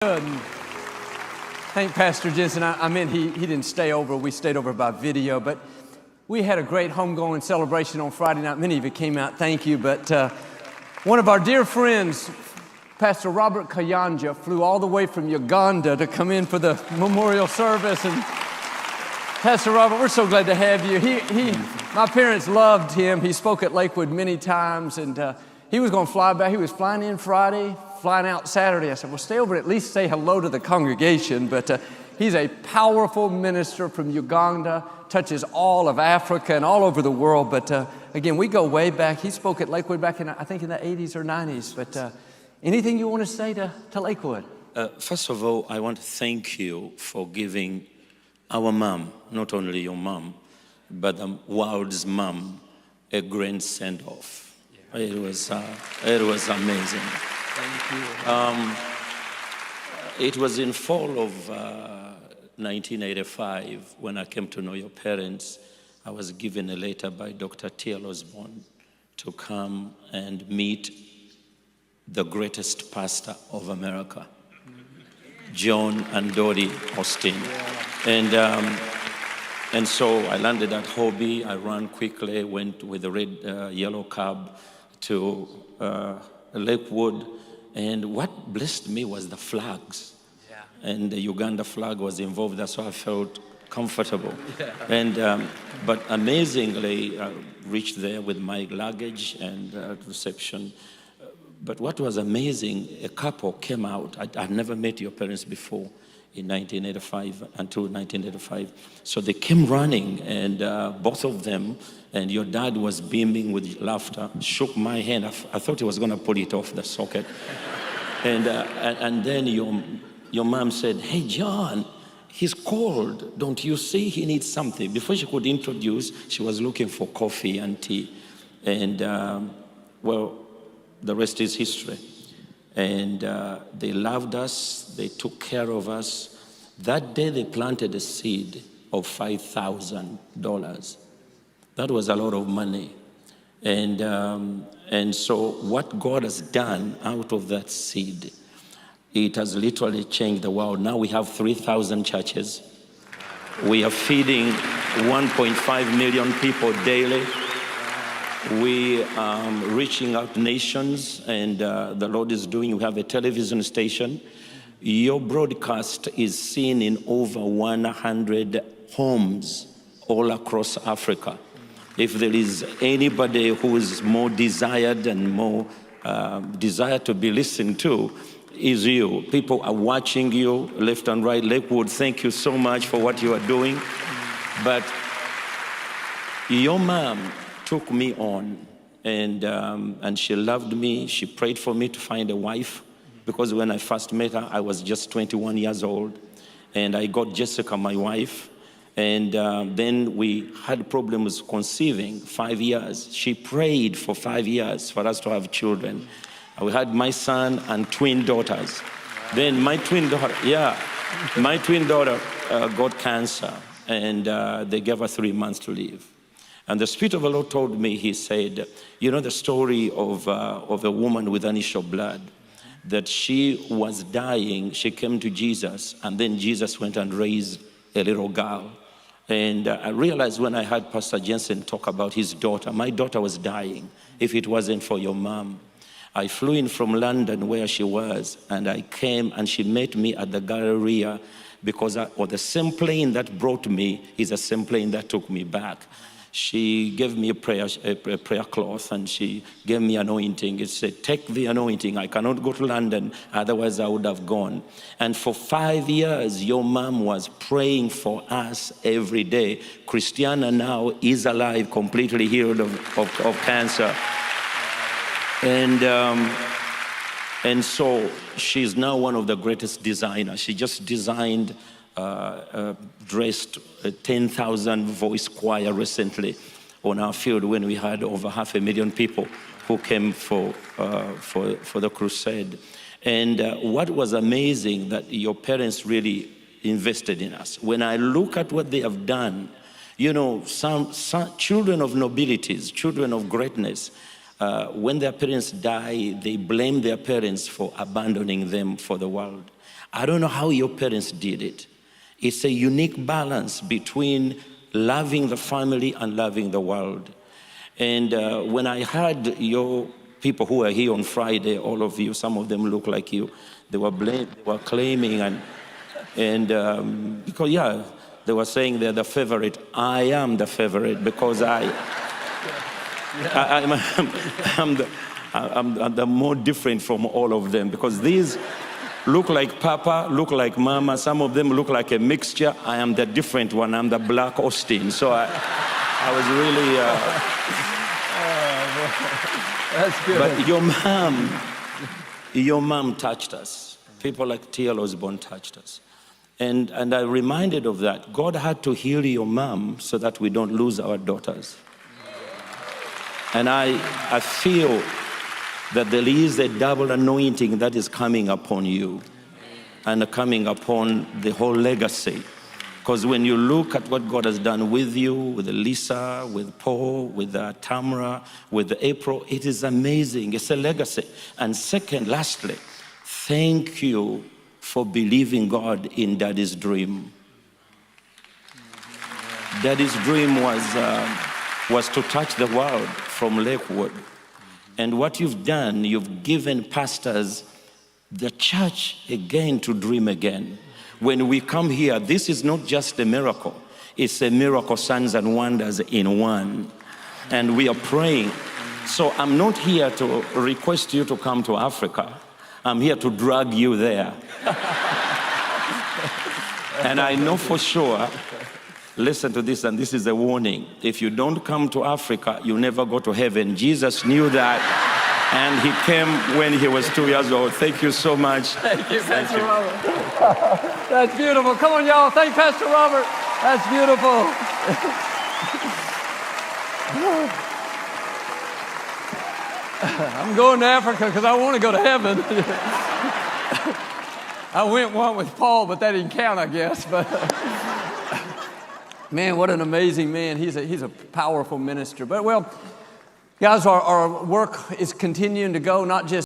Good. Thank Pastor Jensen. I meant he didn't stay over. We stayed over by video, but we had a great homegoing celebration on Friday night. Many of you came out. Thank you. But one of our dear friends, Pastor Robert Kayanja, flew all the way from Uganda to come in for the memorial service. And Pastor Robert, we're so glad to have you. My parents loved him. He spoke at Lakewood many times, and he was going to fly back. He was flying in Friday, flying out Saturday. I said, well, stay over, at least say hello to the congregation. But he's a powerful minister from Uganda, touches all of Africa and all over the world. But again, we go way back. He spoke at Lakewood back in, I think, in the 80s or 90s. But anything you want to say to Lakewood? First of all, I want to thank you for giving our mom, not only your mom, but the world's mom, a grand send-off. Yeah. It was amazing. Thank you. It was in fall of 1985 when I came to know your parents. I was given a letter by Dr. Joel Osteen to come and meet the greatest pastor of America, Joel and Joel Osteen. And so I landed at Hobby. I ran quickly, went with a red yellow cab to Lakewood. And what blessed me was the flags. Yeah. And the Uganda flag was involved. That's why I felt comfortable. Yeah. And but amazingly, I reached there with my luggage and reception. But what was amazing, a couple came out. I'd never met your parents before in 1985, until 1985. So they came running, and both of them, and your dad was beaming with laughter, shook my hand. I thought he was going to pull it off the socket. And then your mom said, hey, John, he's cold. Don't you see he needs something? Before she could introduce, she was looking for coffee and tea. And, well, the rest is history. And they loved us. They took care of us. That day, they planted a seed of $5,000. That was a lot of money. And so what God has done out of that seed, it has literally changed the world. Now we have 3,000 churches. We are feeding 1.5 million people daily. We are reaching out nations, and the Lord is doing. We have a television station. Your broadcast is seen in over 100 homes all across Africa. If there is anybody who is more desired and more desired to be listened to, is you. People are watching you left and right. Lakewood, thank you so much for what you are doing. But your mom took me on, and she loved me. She prayed for me to find a wife, because when I first met her, I was just 21 years old, and I got Jessica, my wife. And then we had problems conceiving, 5 years. She prayed for 5 years for us to have children. We had my son and twin daughters. Then my twin daughter, got cancer, and they gave her 3 months to live. And the Spirit of the Lord told me, he said, you know the story of a woman with an issue of blood, that she was dying, she came to Jesus, and then Jesus went and raised a little girl. And I realized when I heard Pastor Jensen talk about his daughter, my daughter was dying if it wasn't for your mom. I flew in from London where she was, and I came, and she met me at the Galleria, because the same plane that brought me is the same plane that took me back. She gave me a prayer cloth, and she gave me anointing. It said, take the anointing. I cannot go to London, otherwise I would have gone. And for 5 years, your mom was praying for us every day. Christiana now is alive, completely healed of cancer. And so she's now one of the greatest designers. She just designed dressed a 10,000 voice choir recently on our field when we had over 500,000 people who came for the crusade. And what was amazing, that your parents really invested in us. When I look at what they have done, you know, some children of nobilities, children of greatness, when their parents die, they blame their parents for abandoning them for the world. I don't know how your parents did it. It's a unique balance between loving the family and loving the world. And when I heard your people who were here on Friday, all of you, some of them look like you, they were claiming, and because, yeah, they were saying they're the favorite. I am the favorite because I'm the more different from all of them, because these look like Papa, look like Mama. Some of them look like a mixture. I am the different one. I'm the Black Osteen. So I was really... That's good. But your mom touched us. People like T.L. Osborne touched us. And I'm reminded of that. God had to heal your mom so that we don't lose our daughters. And I feel that there is a double anointing that is coming upon you and coming upon the whole legacy. Because when you look at what God has done with you, with Lisa, with Paul, with Tamara, with April, it is amazing. It's a legacy. And second, lastly, thank you for believing God in Daddy's dream. Daddy's dream was to touch the world from Lakewood. And what you've done, you've given pastors the church again to dream again. When we come here, this is not just a miracle. It's a miracle, signs and wonders in one. And we are praying. So I'm not here to request you to come to Africa. I'm here to drag you there. And I know for sure, listen to this, and this is a warning. If you don't come to Africa, you'll never go to heaven. Jesus knew that, and he came when he was 2 years old. Thank you so much. Thank you, Pastor Robert. That's beautiful. Come on, y'all. Thank Pastor Robert. That's beautiful. I'm going to Africa because I want to go to heaven. I went one with Paul, but that didn't count, I guess. But man, what an amazing man. He's a powerful minister. But well, guys, our work is continuing to go, not just